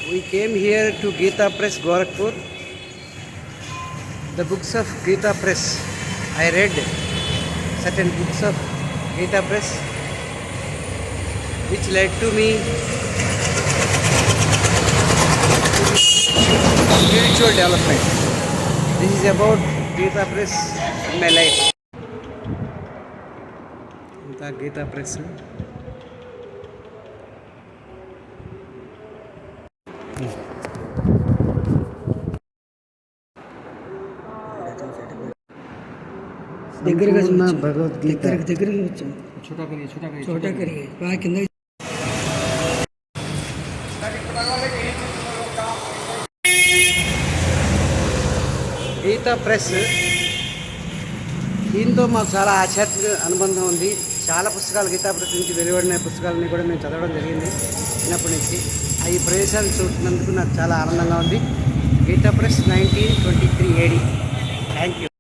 We came here to Gita Press, Gorakhpur. The books of Gita Press. I read certain books of Gita Press, which led to me spiritual development. This is about Gita Press in my life. Gita Press. దగ్గరగా భగవద్గీత దగ్గరగా వచ్చాం. చోటా కరిగే బాగా కింద Gita press. దీంతో మాకు చాలా ఆధ్యాత్మిక అనుబంధం ఉంది. చాలా పుస్తకాలు గీతా ప్రెస్ నుంచి వెలువడిన పుస్తకాలని కూడా మేము చదవడం జరిగింది చిన్నప్పటి నుంచి. ఈ ప్రదేశాలు చూస్తున్నందుకు నాకు చాలా ఆనందంగా ఉంది. Gita press 1923 AD. Thank you.